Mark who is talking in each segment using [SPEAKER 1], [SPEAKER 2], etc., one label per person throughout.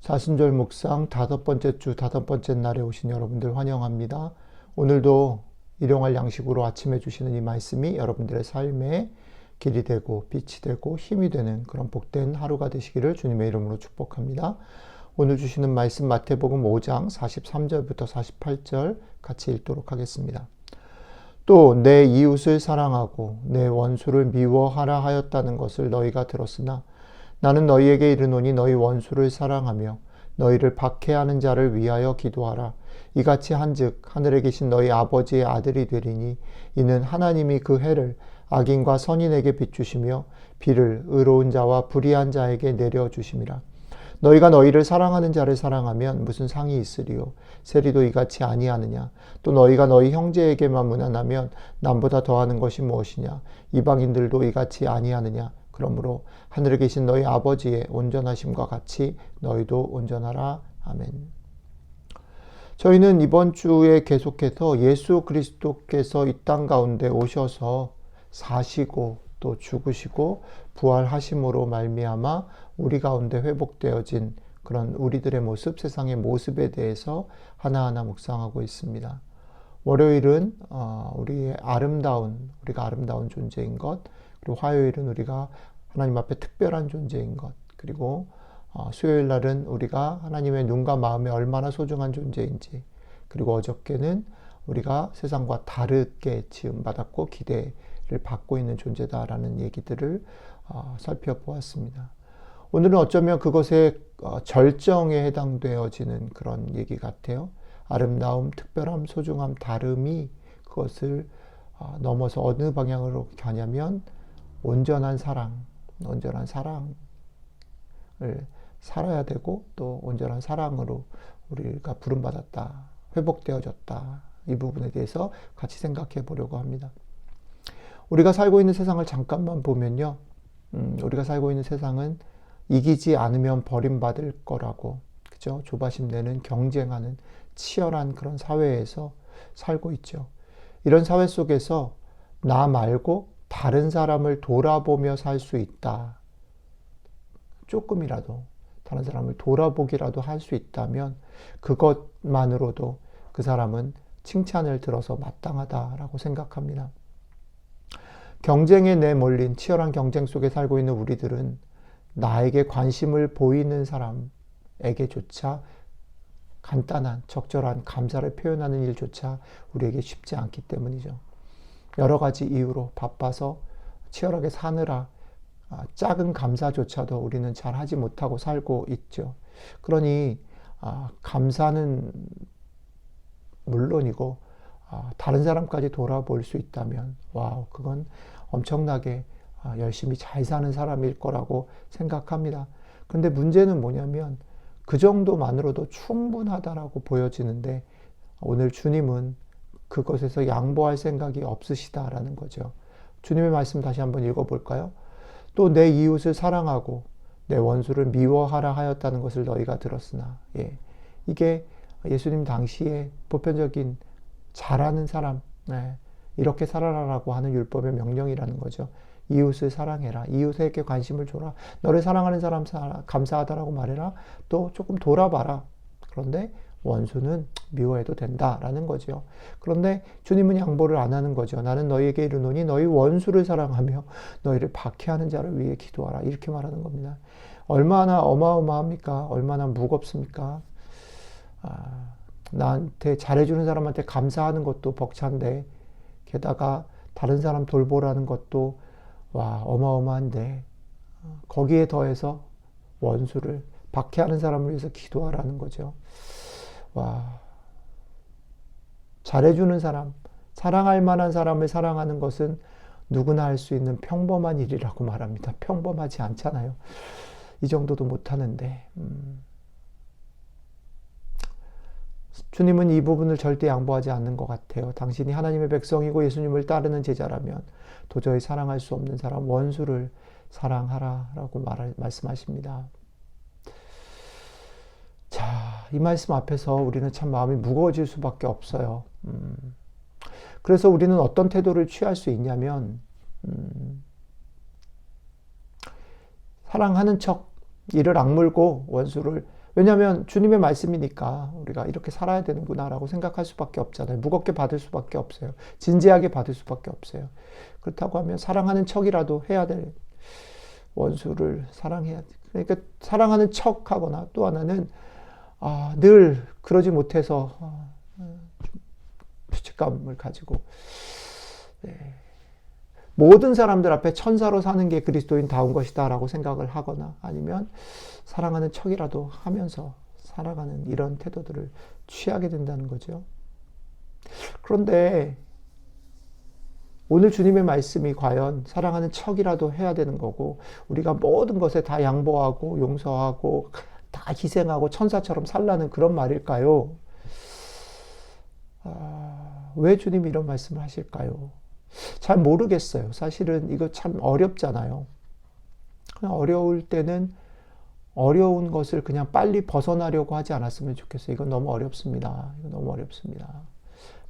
[SPEAKER 1] 사순절 묵상 5번째 주 5번째 날에 오신 여러분들 환영합니다. 오늘도 일용할 양식으로 아침에 주시는 이 말씀이 여러분들의 삶에 길이 되고 빛이 되고 힘이 되는 그런 복된 하루가 되시기를 주님의 이름으로 축복합니다. 오늘 주시는 말씀 마태복음 5장 43절부터 48절 같이 읽도록 하겠습니다. 또 내 이웃을 사랑하고 내 원수를 미워하라 하였다는 것을 너희가 들었으나 나는 너희에게 이르노니 너희 원수를 사랑하며 너희를 박해하는 자를 위하여 기도하라. 이같이 한즉 하늘에 계신 너희 아버지의 아들이 되리니 이는 하나님이 그 해를 악인과 선인에게 비추시며 비를 의로운 자와 불의한 자에게 내려주심이라. 너희가 너희를 사랑하는 자를 사랑하면 무슨 상이 있으리요? 세리도 이같이 아니하느냐? 또 너희가 너희 형제에게만 무난하면 남보다 더하는 것이 무엇이냐? 이방인들도 이같이 아니하느냐? 그러므로 하늘에 계신 너희 아버지의 온전하심과 같이 너희도 온전하라. 아멘. 저희는 이번 주에 계속해서 예수 그리스도께서 이 땅 가운데 오셔서 사시고 또 죽으시고 부활하심으로 말미암아 우리 가운데 회복되어진 그런 우리들의 모습, 세상의 모습에 대해서 하나하나 묵상하고 있습니다. 월요일은 우리가 아름다운 존재인 것, 그리고 화요일은 우리가 하나님 앞에 특별한 존재인 것, 그리고 수요일 날은 우리가 하나님의 눈과 마음에 얼마나 소중한 존재인지, 그리고 어저께는 우리가 세상과 다르게 지음받았고 기대를 받고 있는 존재다라는 얘기들을 살펴보았습니다. 오늘은 어쩌면 그것의 절정에 해당되어지는 그런 얘기 같아요. 아름다움, 특별함, 소중함, 다름이 그것을 넘어서 어느 방향으로 가냐면 온전한 사랑을 살아야 되고 또 온전한 사랑으로 우리가 부름받았다, 회복되어졌다. 이 부분에 대해서 같이 생각해 보려고 합니다. 우리가 살고 있는 세상을 잠깐만 보면요. 우리가 살고 있는 세상은 이기지 않으면 버림받을 거라고, 그죠? 조바심 내는 경쟁하는 치열한 그런 사회에서 살고 있죠. 이런 사회 속에서 나 말고 다른 사람을 돌아보며 살 수 있다. 조금이라도 다른 사람을 돌아보기라도 할 수 있다면 그것만으로도 그 사람은 칭찬을 들어서 마땅하다라고 생각합니다. 경쟁에 내몰린 치열한 경쟁 속에 살고 있는 우리들은 나에게 관심을 보이는 사람에게조차 간단한 적절한 감사를 표현하는 일조차 우리에게 쉽지 않기 때문이죠. 여러 가지 이유로 바빠서 치열하게 사느라 작은 감사조차도 우리는 잘 하지 못하고 살고 있죠. 그러니 감사는 물론이고 다른 사람까지 돌아볼 수 있다면 와우, 그건 엄청나게 열심히 잘 사는 사람일 거라고 생각합니다. 그런데 문제는 뭐냐면 그 정도만으로도 충분하다라고 보여지는데 오늘 주님은 그것에서 양보할 생각이 없으시다라는 거죠. 주님의 말씀 다시 한번 읽어볼까요? 또 내 이웃을 사랑하고 내 원수를 미워하라 하였다는 것을 너희가 들었으나, 이게 예수님 당시에 보편적인 잘하는 사람, 이렇게 살아라라고 하는 율법의 명령이라는 거죠. 이웃을 사랑해라. 이웃에게 관심을 줘라. 너를 사랑하는 사람 감사하다라고 말해라. 또 조금 돌아봐라. 그런데 원수는 미워해도 된다라는 거죠. 그런데 주님은 양보를 안 하는 거죠. 나는 너희에게 이르노니 너희 원수를 사랑하며 너희를 박해하는 자를 위해 기도하라. 이렇게 말하는 겁니다. 얼마나 어마어마합니까? 얼마나 무겁습니까? 나한테 잘해주는 사람한테 감사하는 것도 벅찬데 게다가 다른 사람 돌보라는 것도 어마어마한데 거기에 더해서 원수를 박해하는 사람을 위해서 기도하라는 거죠. 잘해주는 사람, 사랑할 만한 사람을 사랑하는 것은 누구나 할 수 있는 평범한 일이라고 말합니다. 평범하지 않잖아요. 이 정도도 못하는데 주님은 이 부분을 절대 양보하지 않는 것 같아요. 당신이 하나님의 백성이고 예수님을 따르는 제자라면 도저히 사랑할 수 없는 사람, 원수를 사랑하라라고 말씀하십니다. 자, 이 말씀 앞에서 우리는 참 마음이 무거워질 수밖에 없어요. 그래서 우리는 어떤 태도를 취할 수 있냐면 사랑하는 척, 이를 악물고 원수를 왜냐하면 주님의 말씀이니까 우리가 이렇게 살아야 되는구나라고 생각할 수밖에 없잖아요. 무겁게 받을 수밖에 없어요. 진지하게 받을 수밖에 없어요. 그렇다고 하면 사랑하는 척이라도 해야 될, 원수를 사랑해야 돼. 그러니까 사랑하는 척하거나, 또 하나는 늘 그러지 못해서 죄책감을 가지고, 네. 모든 사람들 앞에 천사로 사는 게 그리스도인다운 것이다라고 생각을 하거나, 아니면 사랑하는 척이라도 하면서 살아가는 이런 태도들을 취하게 된다는 거죠. 그런데 오늘 주님의 말씀이 과연 사랑하는 척이라도 해야 되는 거고, 우리가 모든 것에 다 양보하고 용서하고 다 희생하고 천사처럼 살라는 그런 말일까요? 왜 주님이 이런 말씀을 하실까요? 잘 모르겠어요. 사실은 이거 참 어렵잖아요. 어려울 때는 어려운 것을 그냥 빨리 벗어나려고 하지 않았으면 좋겠어요. 이건 너무 어렵습니다. 이거 너무 어렵습니다.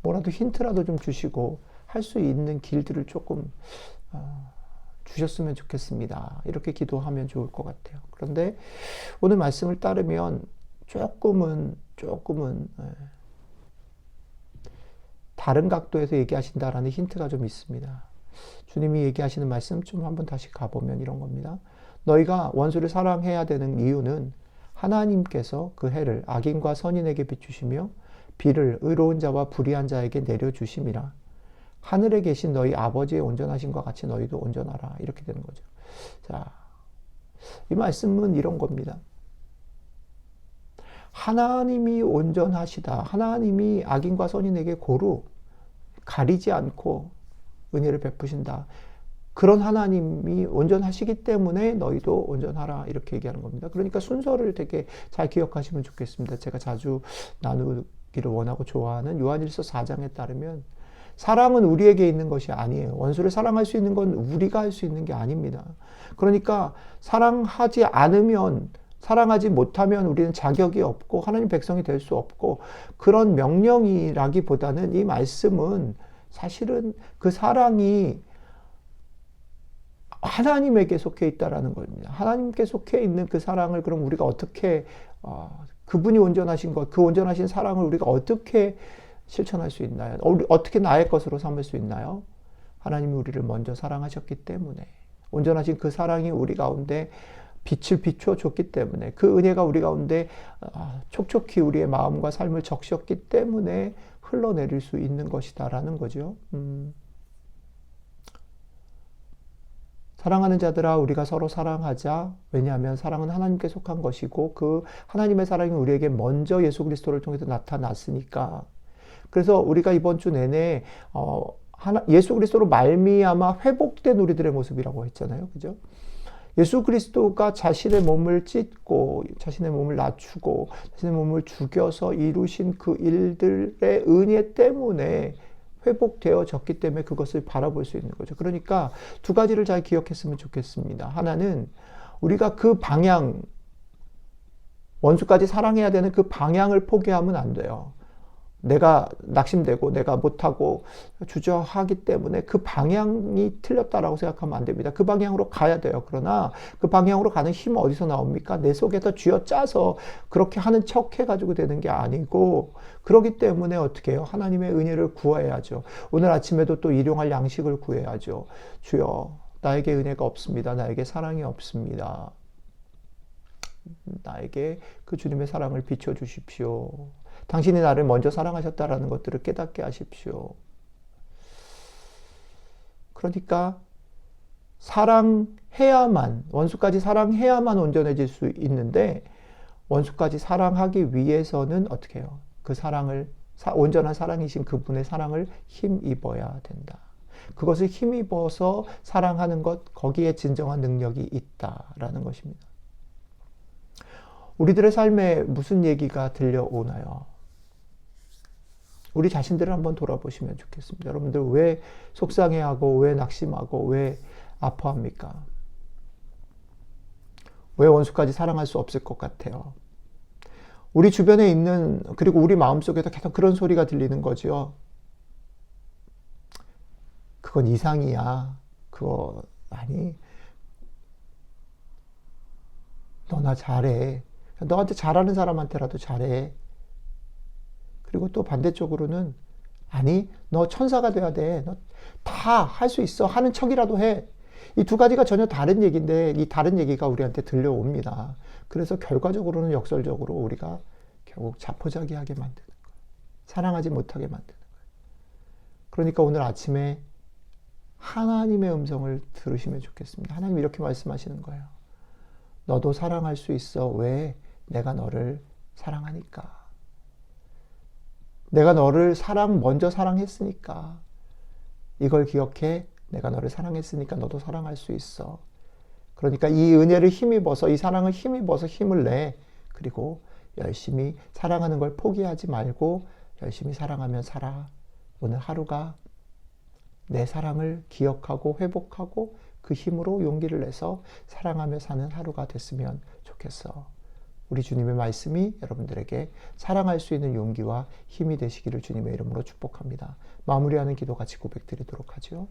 [SPEAKER 1] 뭐라도 힌트라도 좀 주시고 할 수 있는 길들을 조금 주셨으면 좋겠습니다. 이렇게 기도하면 좋을 것 같아요. 그런데 오늘 말씀을 따르면 조금은 다른 각도에서 얘기하신다라는 힌트가 좀 있습니다. 주님이 얘기하시는 말씀 좀 한번 다시 가보면 이런 겁니다. 너희가 원수를 사랑해야 되는 이유는 하나님께서 그 해를 악인과 선인에게 비추시며 비를 의로운 자와 불의한 자에게 내려주심이라. 하늘에 계신 너희 아버지의 온전하심과 같이 너희도 온전하라. 이렇게 되는 거죠. 자, 이 말씀은 이런 겁니다. 하나님이 온전하시다. 하나님이 악인과 선인에게 고루 가리지 않고 은혜를 베푸신다. 그런 하나님이 온전하시기 때문에 너희도 온전하라. 이렇게 얘기하는 겁니다. 그러니까 순서를 되게 잘 기억하시면 좋겠습니다. 제가 자주 나누기를 원하고 좋아하는 요한일서 4장에 따르면 사랑은 우리에게 있는 것이 아니에요. 원수를 사랑할 수 있는 건 우리가 할 수 있는 게 아닙니다. 그러니까 사랑하지 않으면, 사랑하지 못하면 우리는 자격이 없고 하나님 백성이 될 수 없고, 그런 명령이라기보다는 이 말씀은 사실은 그 사랑이 하나님에게 속해 있다라는 겁니다. 하나님께 속해 있는 그 사랑을 그럼 우리가 어떻게 그분이 온전하신 것, 그 온전하신 사랑을 우리가 어떻게 실천할 수 있나요? 어떻게 나의 것으로 삼을 수 있나요? 하나님이 우리를 먼저 사랑하셨기 때문에, 온전하신 그 사랑이 우리 가운데 빛을 비춰줬기 때문에, 그 은혜가 우리 가운데 촉촉히 우리의 마음과 삶을 적셨기 때문에 흘러내릴 수 있는 것이다라는 거죠. 사랑하는 자들아, 우리가 서로 사랑하자. 왜냐하면 사랑은 하나님께 속한 것이고 그 하나님의 사랑이 우리에게 먼저 예수 그리스도를 통해서 나타났으니까. 그래서 우리가 이번 주 내내 예수 그리스도로 말미암아 회복된 우리들의 모습이라고 했잖아요. 그죠? 예수 그리스도가 자신의 몸을 찢고 자신의 몸을 낮추고 자신의 몸을 죽여서 이루신 그 일들의 은혜 때문에 회복되어졌기 때문에 그것을 바라볼 수 있는 거죠. 그러니까 두 가지를 잘 기억했으면 좋겠습니다. 하나는 우리가 그 방향, 원수까지 사랑해야 되는 그 방향을 포기하면 안 돼요. 내가 낙심되고 내가 못하고 주저하기 때문에 그 방향이 틀렸다라고 생각하면 안 됩니다. 그 방향으로 가야 돼요. 그러나 그 방향으로 가는 힘은 어디서 나옵니까? 내 속에서 쥐어짜서 그렇게 하는 척 해가지고 되는 게 아니고, 그렇기 때문에 어떻게 해요? 하나님의 은혜를 구해야죠. 오늘 아침에도 또 일용할 양식을 구해야죠. 주여, 나에게 은혜가 없습니다. 나에게 사랑이 없습니다. 나에게 그 주님의 사랑을 비춰주십시오. 당신이 나를 먼저 사랑하셨다라는 것들을 깨닫게 하십시오. 그러니까 사랑해야만, 원수까지 사랑해야만 온전해질 수 있는데, 원수까지 사랑하기 위해서는 어떻게 해요? 그 사랑을, 온전한 사랑이신 그분의 사랑을 힘입어야 된다. 그것을 힘입어서 사랑하는 것, 거기에 진정한 능력이 있다라는 것입니다. 우리들의 삶에 무슨 얘기가 들려오나요? 우리 자신들을 한번 돌아보시면 좋겠습니다. 여러분들 왜 속상해하고 왜 낙심하고 왜 아파합니까? 왜 원수까지 사랑할 수 없을 것 같아요? 우리 주변에 있는, 그리고 우리 마음속에도 계속 그런 소리가 들리는 거죠. 그건 이상이야. 그거 아니. 너나 잘해. 너한테 잘하는 사람한테라도 잘해. 그리고 또 반대쪽으로는 아니, 너 천사가 돼야 돼. 너 다 할 수 있어. 하는 척이라도 해. 이 두 가지가 전혀 다른 얘기인데 이 다른 얘기가 우리한테 들려옵니다. 그래서 결과적으로는 역설적으로 우리가 결국 자포자기하게 만드는 거예요. 사랑하지 못하게 만드는 거예요. 그러니까 오늘 아침에 하나님의 음성을 들으시면 좋겠습니다. 하나님 이렇게 말씀하시는 거예요. 너도 사랑할 수 있어. 왜? 내가 너를 사랑하니까. 내가 너를 먼저 사랑했으니까. 이걸 기억해. 내가 너를 사랑했으니까 너도 사랑할 수 있어. 그러니까 이 은혜를 힘입어서, 이 사랑을 힘입어서 힘을 내. 그리고 열심히 사랑하는 걸 포기하지 말고 열심히 사랑하며 살아. 오늘 하루가 내 사랑을 기억하고 회복하고 그 힘으로 용기를 내서 사랑하며 사는 하루가 됐으면 좋겠어. 우리 주님의 말씀이 여러분들에게 사랑할 수 있는 용기와 힘이 되시기를 주님의 이름으로 축복합니다. 마무리하는 기도 같이 고백드리도록 하죠.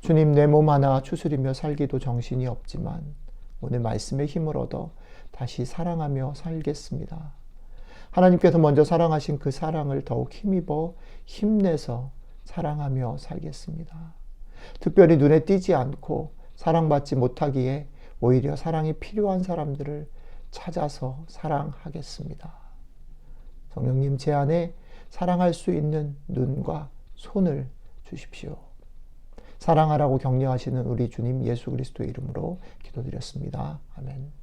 [SPEAKER 1] 주님, 내 몸 하나 추스리며 살기도 정신이 없지만 오늘 말씀의 힘을 얻어 다시 사랑하며 살겠습니다. 하나님께서 먼저 사랑하신 그 사랑을 더욱 힘입어 힘내서 사랑하며 살겠습니다. 특별히 눈에 띄지 않고 사랑받지 못하기에 오히려 사랑이 필요한 사람들을 찾아서 사랑하겠습니다. 성령님, 제 안에 사랑할 수 있는 눈과 손을 주십시오. 사랑하라고 격려하시는 우리 주님 예수 그리스도의 이름으로 기도드렸습니다. 아멘.